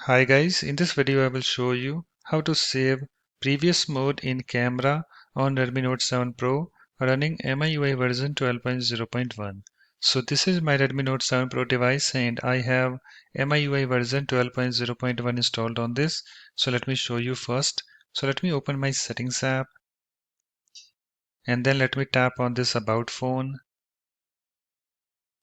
Hi guys, in this video I will show you how to save previous mode in camera on Redmi Note 7 Pro running MIUI version 12.0.1. So this is my Redmi Note 7 Pro device and I have MIUI version 12.0.1 installed on this. So let me show you first. So let me open my settings app and then let me tap on this about phone.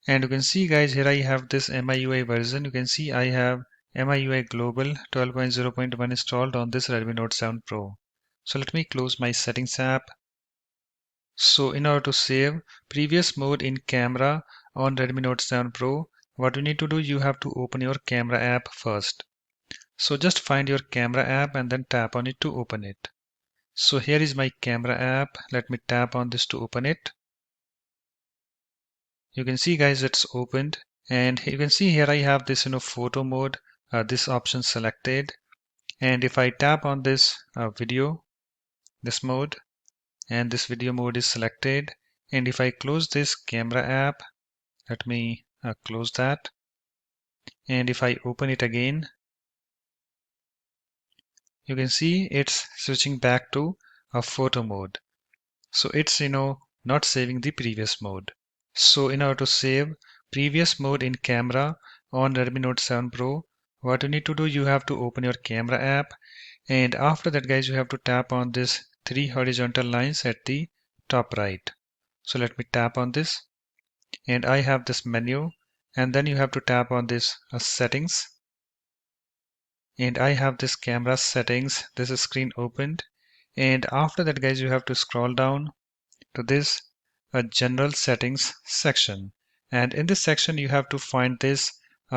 And you can see guys, here I have this MIUI version. You can see I have MIUI Global 12.0.1 installed on this Redmi Note 7 Pro. So let me close my settings app. So in order to save previous mode in camera on Redmi Note 7 Pro, what you need to do, you have to open your camera app first. So just find your camera app and then tap on it to open it. So here is my camera app. Let me tap on this to open it. You can see guys, it's opened. And you can see here I have this photo mode, this option selected. And if I tap on this video, this mode, and this video mode is selected. And if I close this camera app, let me close that. And if I open it again, you can see it's switching back to a photo mode. So it's not saving the previous mode. So in order to save previous mode in camera on Redmi Note 7 Pro, what you need to do, you have to open your camera app, and after that guys, you have to tap on this three horizontal lines at the top right. So let me tap on this, and I have this menu, and then you have to tap on this settings, and I have this camera settings. This is screen opened, and after that guys, you have to scroll down to this general settings section, and in this section you have to find this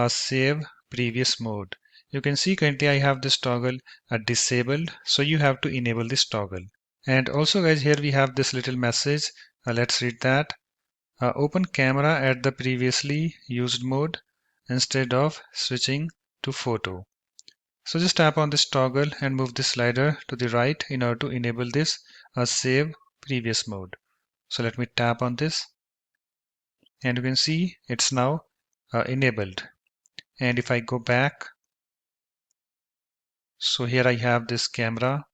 save previous mode. You can see currently I have this toggle disabled, so you have to enable this toggle. And also guys, here we have this little message. Let's read that. Open camera at the previously used mode instead of switching to photo. So just tap on this toggle and move this slider to the right in order to enable this save previous mode. So let me tap on this, and you can see it's now enabled. And if I go back, so here I have this camera.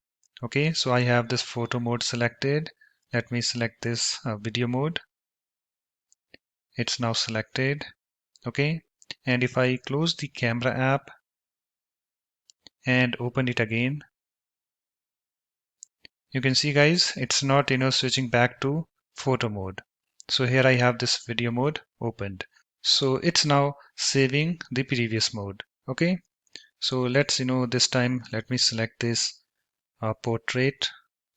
Okay, so I have this photo mode selected. Let me select this video mode. It's now selected. Okay, and if I close the camera app and open it again, you can see guys, it's not switching back to photo mode. So here I have this video mode opened. So it's now saving the previous mode. Okay, so let's this time let me select this portrait,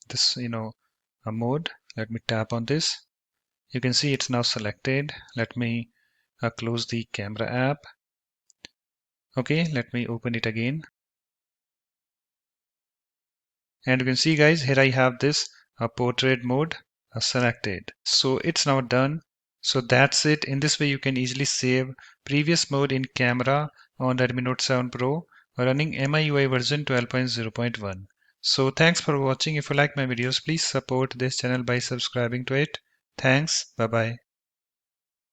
this a mode. Let me tap on this. You can see it's now selected. Let me close the camera app. Okay, let me open it again. And you can see guys, here I have this portrait mode selected. So it's now done. So that's it. In this way you can easily save previous mode in camera on Redmi Note 7 Pro running MIUI version 12.0.1. So thanks for watching. If you like my videos, please support this channel by subscribing to it. Thanks. Bye bye.